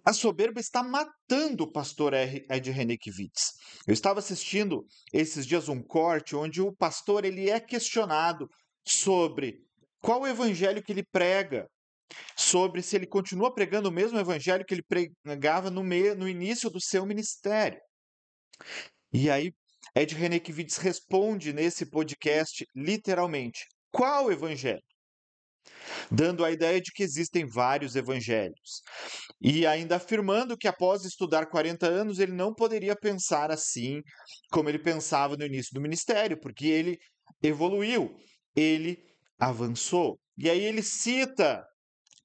A soberba está matando o pastor Ed Renekiewicz. Eu estava assistindo esses dias um corte onde o pastor ele é questionado sobre qual o evangelho que ele prega, sobre se ele continua pregando o mesmo evangelho que ele pregava no início do seu ministério. E aí, Ed Renekiewicz responde nesse podcast literalmente: qual evangelho? Dando a ideia de que existem vários evangelhos. E ainda afirmando que após estudar 40 anos, ele não poderia pensar assim como ele pensava no início do ministério, porque ele evoluiu, ele avançou. E aí ele cita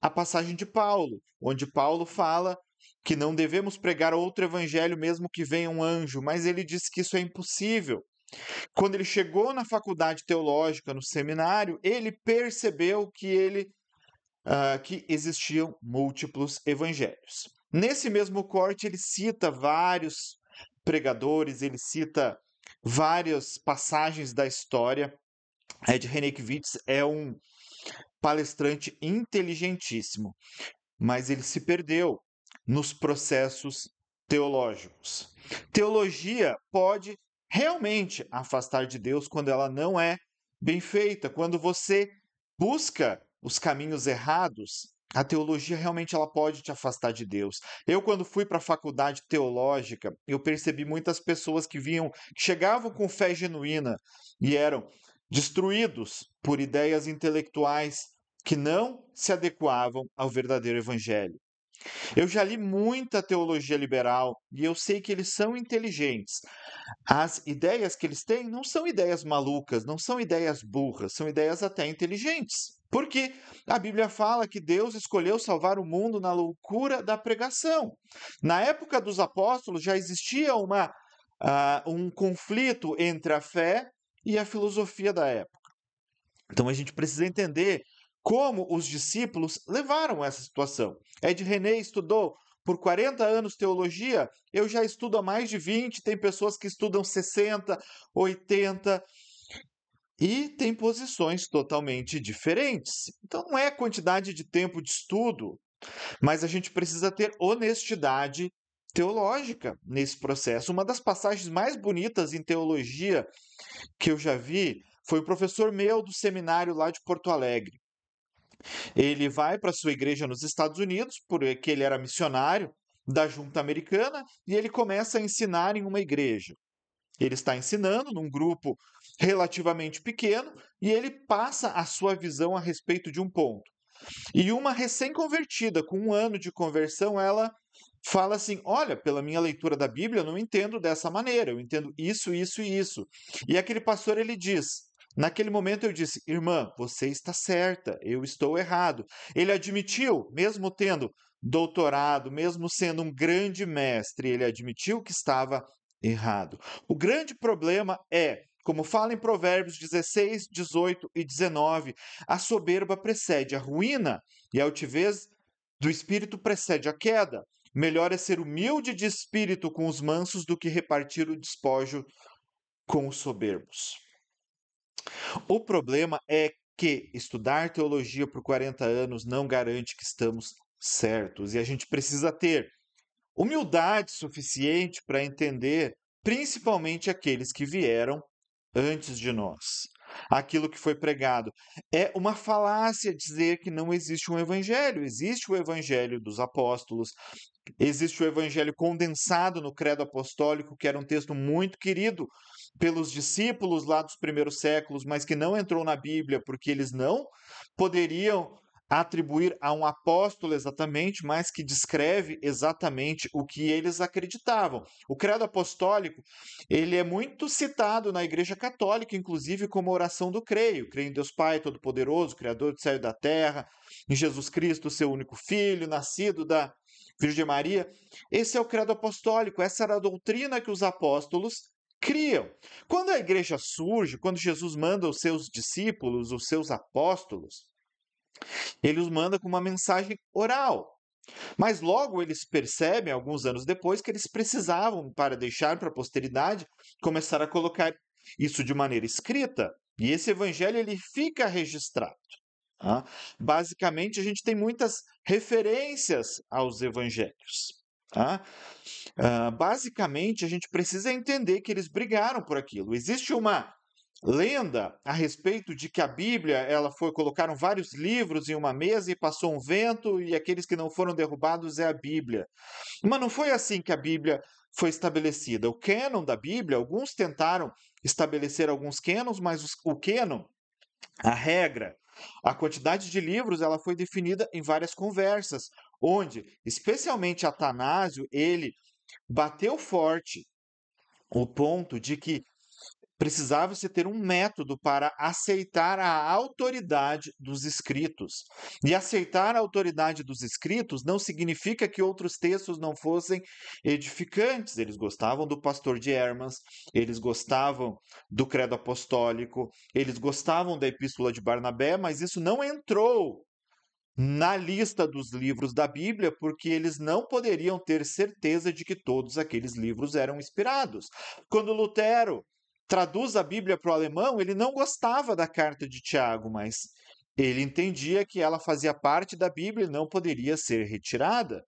a passagem de Paulo, onde Paulo fala que não devemos pregar outro evangelho mesmo que venha um anjo, mas ele diz que isso é impossível. Quando ele chegou na faculdade teológica, no seminário, ele percebeu que existiam múltiplos evangelhos. Nesse mesmo corte, ele cita vários pregadores, ele cita várias passagens da história. Ed Renekiewicz é um palestrante inteligentíssimo, mas ele se perdeu nos processos teológicos. Teologia pode realmente afastar de Deus quando ela não é bem feita, quando você busca os caminhos errados. A teologia realmente ela pode te afastar de Deus. Eu, quando fui para a faculdade teológica, eu percebi muitas pessoas que chegavam com fé genuína e eram destruídos por ideias intelectuais que não se adequavam ao verdadeiro evangelho. Eu já li muita teologia liberal e eu sei que eles são inteligentes. As ideias que eles têm não são ideias malucas, não são ideias burras, são ideias até inteligentes. Porque a Bíblia fala que Deus escolheu salvar o mundo na loucura da pregação. Na época dos apóstolos já existia um conflito entre a fé e a filosofia da época. Então a gente precisa entender como os discípulos levaram essa situação. Ed René estudou por 40 anos teologia, eu já estudo há mais de 20, tem pessoas que estudam 60, 80 e tem posições totalmente diferentes. Então não é quantidade de tempo de estudo, mas a gente precisa ter honestidade teológica nesse processo. Uma das passagens mais bonitas em teologia que eu já vi foi o professor meu do seminário lá de Porto Alegre. Ele vai para sua igreja nos Estados Unidos, porque ele era missionário da junta americana, e ele começa a ensinar em uma igreja. Ele está ensinando num grupo relativamente pequeno e ele passa a sua visão a respeito de um ponto. E uma recém-convertida, com 1 ano de conversão, ela fala assim: olha, pela minha leitura da Bíblia, eu não entendo dessa maneira, eu entendo isso, isso e isso. E aquele pastor ele diz: naquele momento eu disse, irmã, você está certa, eu estou errado. Ele admitiu, mesmo tendo doutorado, mesmo sendo um grande mestre, ele admitiu que estava errado. O grande problema é, como fala em Provérbios 16, 18 e 19, a soberba precede a ruína e a altivez do espírito precede a queda. Melhor é ser humilde de espírito com os mansos do que repartir o despojo com os soberbos. O problema é que estudar teologia por 40 anos não garante que estamos certos e a gente precisa ter humildade suficiente para entender, principalmente aqueles que vieram antes de nós. Aquilo que foi pregado. É uma falácia dizer que não existe um evangelho. Existe o evangelho dos apóstolos, existe o evangelho condensado no Credo Apostólico, que era um texto muito querido pelos discípulos lá dos primeiros séculos, mas que não entrou na Bíblia porque eles não poderiam atribuir a um apóstolo exatamente, mas que descreve exatamente o que eles acreditavam. O Credo Apostólico, ele é muito citado na Igreja Católica, inclusive como oração do creio. Creio em Deus Pai Todo-Poderoso, Criador do céu e da terra, em Jesus Cristo, seu único Filho, nascido da Virgem Maria. Esse é o Credo Apostólico, essa era a doutrina que os apóstolos criam. Quando a igreja surge, quando Jesus manda os seus discípulos, os seus apóstolos, ele os manda com uma mensagem oral. Mas logo eles percebem, alguns anos depois, que eles precisavam, para deixar para a posteridade, começar a colocar isso de maneira escrita. E esse evangelho ele fica registrado. Tá? Basicamente, a gente tem muitas referências aos evangelhos. Tá? Basicamente, a gente precisa entender que eles brigaram por aquilo. Existe uma lenda a respeito de que a Bíblia, colocaram vários livros em uma mesa e passou um vento e aqueles que não foram derrubados é a Bíblia. Mas não foi assim que a Bíblia foi estabelecida. O cânon da Bíblia, alguns tentaram estabelecer alguns cânons, mas o cânon, a regra, a quantidade de livros, ela foi definida em várias conversas, onde, especialmente Atanásio, ele bateu forte o ponto de que precisava-se ter um método para aceitar a autoridade dos escritos. E aceitar a autoridade dos escritos não significa que outros textos não fossem edificantes. Eles gostavam do Pastor de Hermas, eles gostavam do Credo Apostólico, eles gostavam da Epístola de Barnabé, mas isso não entrou na lista dos livros da Bíblia, porque eles não poderiam ter certeza de que todos aqueles livros eram inspirados. Quando Lutero traduz a Bíblia para o alemão, ele não gostava da carta de Tiago, mas ele entendia que ela fazia parte da Bíblia e não poderia ser retirada.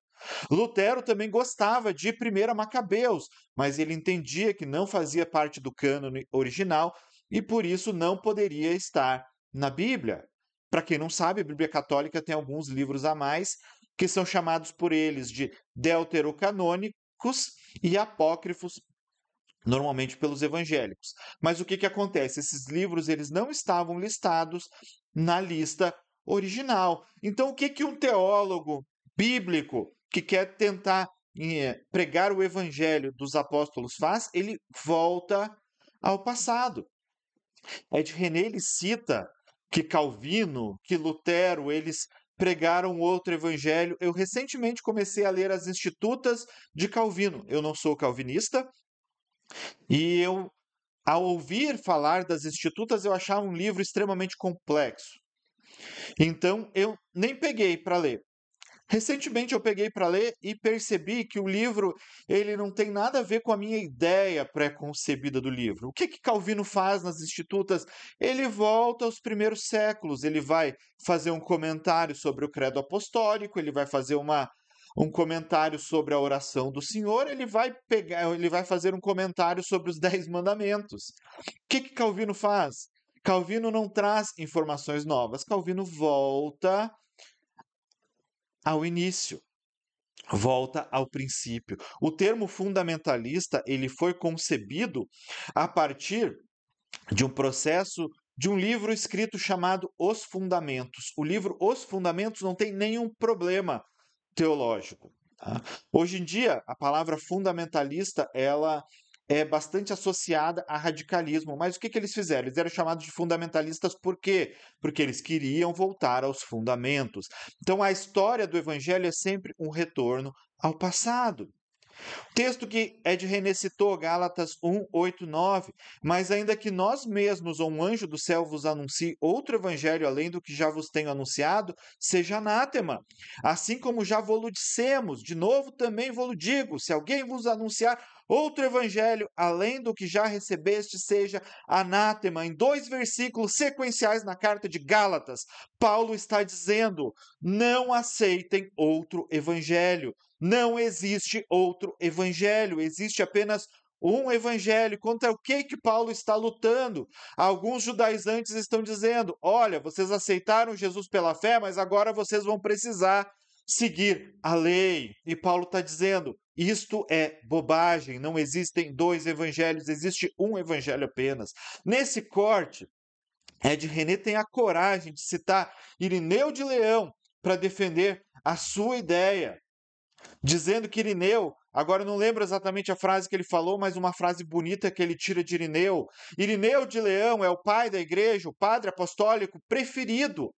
Lutero também gostava de 1 Macabeus, mas ele entendia que não fazia parte do cânone original e por isso não poderia estar na Bíblia. Para quem não sabe, a Bíblia Católica tem alguns livros a mais que são chamados por eles de deuterocanônicos e apócrifos, normalmente pelos evangélicos. Mas o que acontece? Esses livros eles não estavam listados na lista original. Então, o que um teólogo bíblico que quer tentar pregar o evangelho dos apóstolos faz? Ele volta ao passado. Ed René ele cita que Calvino, que Lutero, eles pregaram outro evangelho. Eu recentemente comecei a ler as Institutas de Calvino. Eu não sou calvinista e ao ouvir falar das Institutas, eu achava um livro extremamente complexo. Então, eu nem peguei para ler. Recentemente eu peguei para ler e percebi que o livro ele não tem nada a ver com a minha ideia pré-concebida do livro. O que Calvino faz nas Institutas? Ele volta aos primeiros séculos, ele vai fazer um comentário sobre o credo apostólico, ele vai fazer um comentário sobre a oração do Senhor, ele vai fazer um comentário sobre os 10 mandamentos. O que Calvino faz? Calvino não traz informações novas, Calvino volta ao início, volta ao princípio. O termo fundamentalista ele foi concebido a partir de um processo de um livro escrito chamado Os Fundamentos. O livro Os Fundamentos não tem nenhum problema teológico. Tá? Hoje em dia, a palavra fundamentalista ela é bastante associada a radicalismo. Mas o que eles fizeram? Eles eram chamados de fundamentalistas por quê? Porque eles queriam voltar aos fundamentos. Então, a história do evangelho é sempre um retorno ao passado. Texto que Ed René citou, Gálatas 1, 8, 9. Mas ainda que nós mesmos ou um anjo do céu vos anuncie outro evangelho além do que já vos tenho anunciado, seja anátema. Assim como já vos dissemos, de novo também vos digo, se alguém vos anunciar outro evangelho além do que já recebeste, seja anátema. Em 2 versículos sequenciais na carta de Gálatas, Paulo está dizendo, não aceitem outro evangelho. Não existe outro evangelho, existe apenas um evangelho. Contra o que Paulo está lutando? Alguns judaizantes estão dizendo: olha, vocês aceitaram Jesus pela fé, mas agora vocês vão precisar seguir a lei. E Paulo está dizendo: isto é bobagem, não existem 2 evangelhos, existe um evangelho apenas. Nesse corte, Ed René tem a coragem de citar Irineu de Leão para defender a sua ideia, dizendo que Irineu, agora eu não lembro exatamente a frase que ele falou, mas uma frase bonita que ele tira de Irineu. Irineu de Leão é o pai da igreja, o padre apostólico preferido,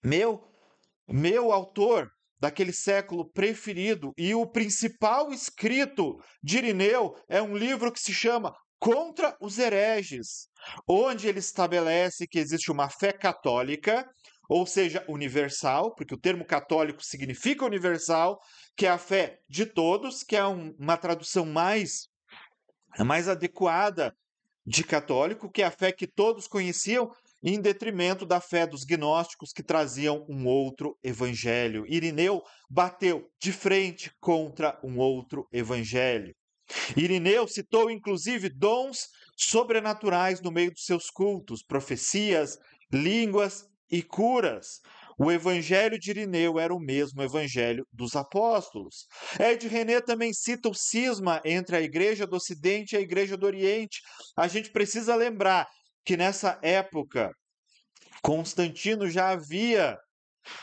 meu autor daquele século preferido, e o principal escrito de Irineu é um livro que se chama Contra os Hereges, onde ele estabelece que existe uma fé católica, ou seja, universal, porque o termo católico significa universal, que é a fé de todos, que é uma tradução mais adequada de católico, que é a fé que todos conheciam, em detrimento da fé dos gnósticos que traziam um outro evangelho. Irineu bateu de frente contra um outro evangelho. Irineu citou inclusive dons sobrenaturais no meio dos seus cultos, profecias, línguas e curas. O evangelho de Irineu era o mesmo evangelho dos apóstolos. Ed René também cita o cisma entre a igreja do Ocidente e a igreja do Oriente. A gente precisa lembrar que nessa época Constantino já havia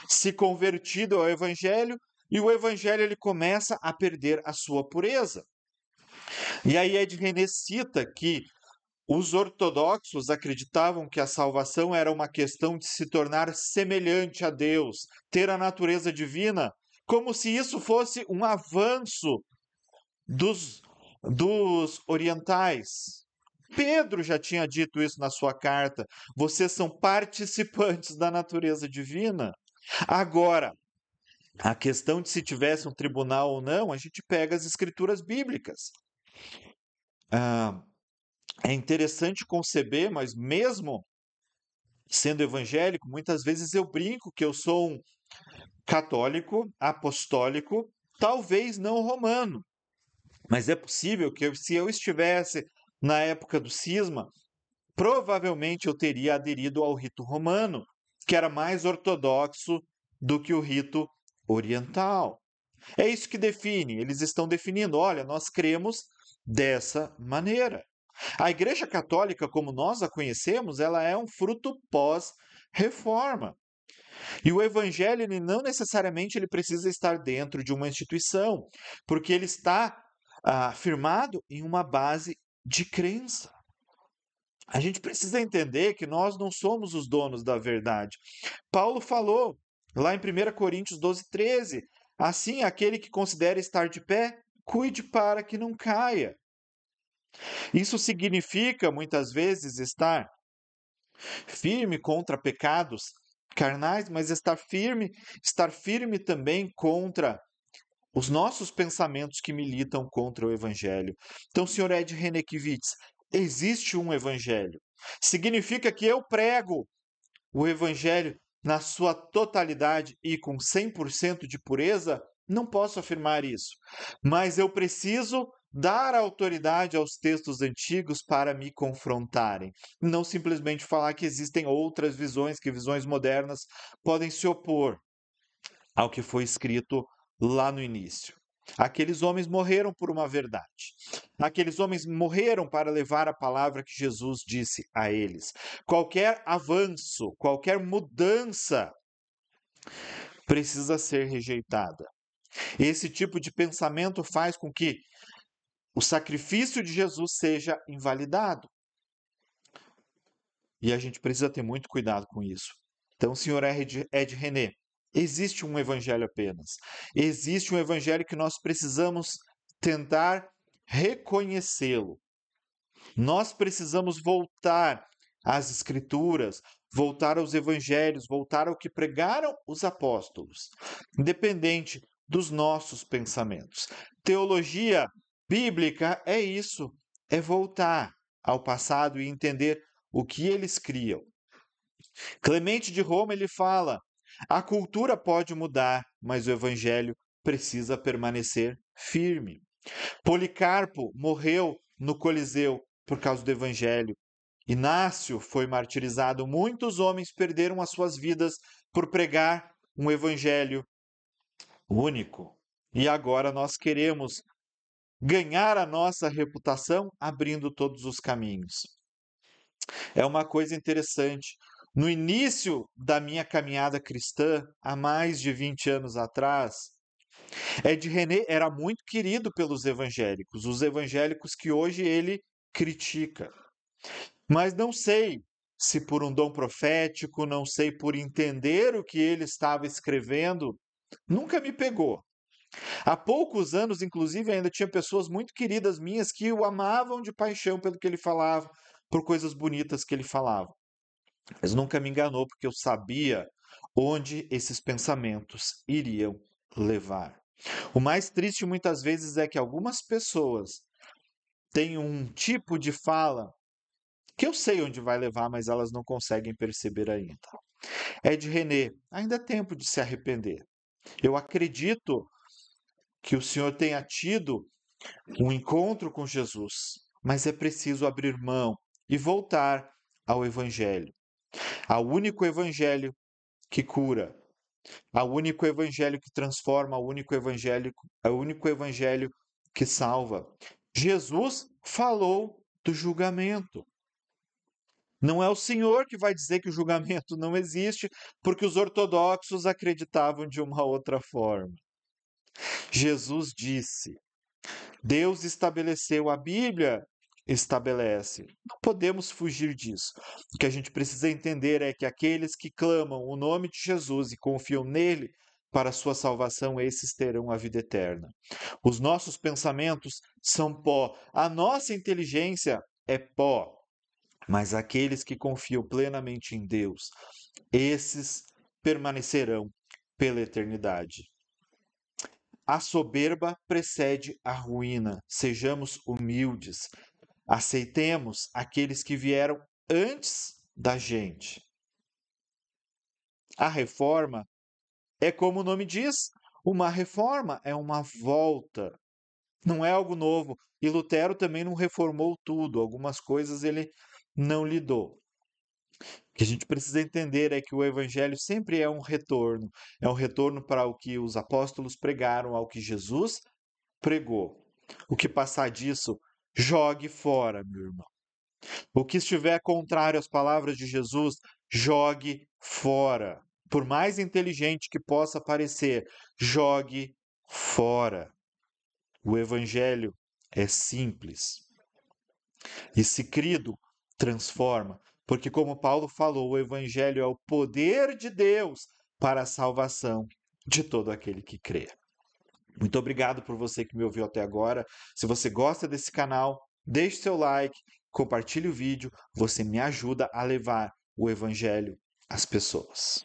se convertido ao evangelho e o evangelho ele começa a perder a sua pureza. E aí Ed René cita que os ortodoxos acreditavam que a salvação era uma questão de se tornar semelhante a Deus, ter a natureza divina, como se isso fosse um avanço dos orientais. Pedro já tinha dito isso na sua carta. Vocês são participantes da natureza divina. Agora, a questão de se tivesse um tribunal ou não, a gente pega as escrituras bíblicas. É interessante conceber, mas mesmo sendo evangélico, muitas vezes eu brinco que eu sou um católico, apostólico, talvez não romano. Mas é possível que se eu estivesse na época do cisma, provavelmente eu teria aderido ao rito romano, que era mais ortodoxo do que o rito oriental. É isso que define, eles estão definindo, olha, nós cremos dessa maneira. A Igreja Católica, como nós a conhecemos, ela é um fruto pós-reforma. E o evangelho ele não necessariamente ele precisa estar dentro de uma instituição, porque ele está firmado em uma base de crença. A gente precisa entender que nós não somos os donos da verdade. Paulo falou lá em 1 Coríntios 12:13, assim aquele que considera estar de pé, cuide para que não caia. Isso significa, muitas vezes, estar firme contra pecados carnais, mas estar firme também contra os nossos pensamentos que militam contra o evangelho. Então, senhor Ed Renekiewicz, existe um evangelho. Significa que eu prego o evangelho na sua totalidade e com 100% de pureza? Não posso afirmar isso, mas eu preciso dar autoridade aos textos antigos para me confrontarem. Não simplesmente falar que existem outras visões, que visões modernas podem se opor ao que foi escrito lá no início. Aqueles homens morreram por uma verdade. Aqueles homens morreram para levar a palavra que Jesus disse a eles. Qualquer avanço, qualquer mudança precisa ser rejeitada. Esse tipo de pensamento faz com que o sacrifício de Jesus seja invalidado. E a gente precisa ter muito cuidado com isso. Então, senhor Ed René, existe um evangelho apenas. Existe um evangelho que nós precisamos tentar reconhecê-lo. Nós precisamos voltar às escrituras, voltar aos evangelhos, voltar ao que pregaram os apóstolos, independente dos nossos pensamentos. Teologia bíblica é isso, é voltar ao passado e entender o que eles criam. Clemente de Roma ele fala: a cultura pode mudar, mas o evangelho precisa permanecer firme. Policarpo morreu no Coliseu por causa do evangelho. Inácio foi martirizado. Muitos homens perderam as suas vidas por pregar um evangelho único. E agora nós queremos ganhar a nossa reputação abrindo todos os caminhos. É uma coisa interessante. No início da minha caminhada cristã, há mais de 20 anos atrás, Ed René era muito querido pelos evangélicos, os evangélicos que hoje ele critica. Mas não sei se por um dom profético, não sei por entender o que ele estava escrevendo, nunca me pegou. Há poucos anos, inclusive, ainda tinha pessoas muito queridas minhas que o amavam de paixão pelo que ele falava, por coisas bonitas que ele falava. Mas nunca me enganou, porque eu sabia onde esses pensamentos iriam levar. O mais triste muitas vezes é que algumas pessoas têm um tipo de fala que eu sei onde vai levar, mas elas não conseguem perceber ainda. Ed René, ainda é tempo de se arrepender. Eu acredito que o senhor tenha tido um encontro com Jesus, mas é preciso abrir mão e voltar ao Evangelho, ao único Evangelho que cura, ao único Evangelho que transforma, ao único Evangelho que salva. Jesus falou do julgamento. Não é o Senhor que vai dizer que o julgamento não existe, porque os ortodoxos acreditavam de uma outra forma. Jesus disse: Deus estabeleceu, a Bíblia estabelece. Não podemos fugir disso. O que a gente precisa entender é que aqueles que clamam o nome de Jesus e confiam nele para a sua salvação, esses terão a vida eterna. Os nossos pensamentos são pó, a nossa inteligência é pó, mas aqueles que confiam plenamente em Deus, esses permanecerão pela eternidade. A soberba precede a ruína. Sejamos humildes. Aceitemos aqueles que vieram antes da gente. A reforma é como o nome diz, uma reforma é uma volta. Não é algo novo. E Lutero também não reformou tudo. Algumas coisas ele não lidou. O que a gente precisa entender é que o evangelho sempre é um retorno. É um retorno para o que os apóstolos pregaram, ao que Jesus pregou. O que passar disso, jogue fora, meu irmão. O que estiver contrário às palavras de Jesus, jogue fora. Por mais inteligente que possa parecer, jogue fora. O evangelho é simples. E se crido, transforma. Porque, como Paulo falou, o evangelho é o poder de Deus para a salvação de todo aquele que crê. Muito obrigado por você que me ouviu até agora. Se você gosta desse canal, deixe seu like, compartilhe o vídeo. Você me ajuda a levar o evangelho às pessoas.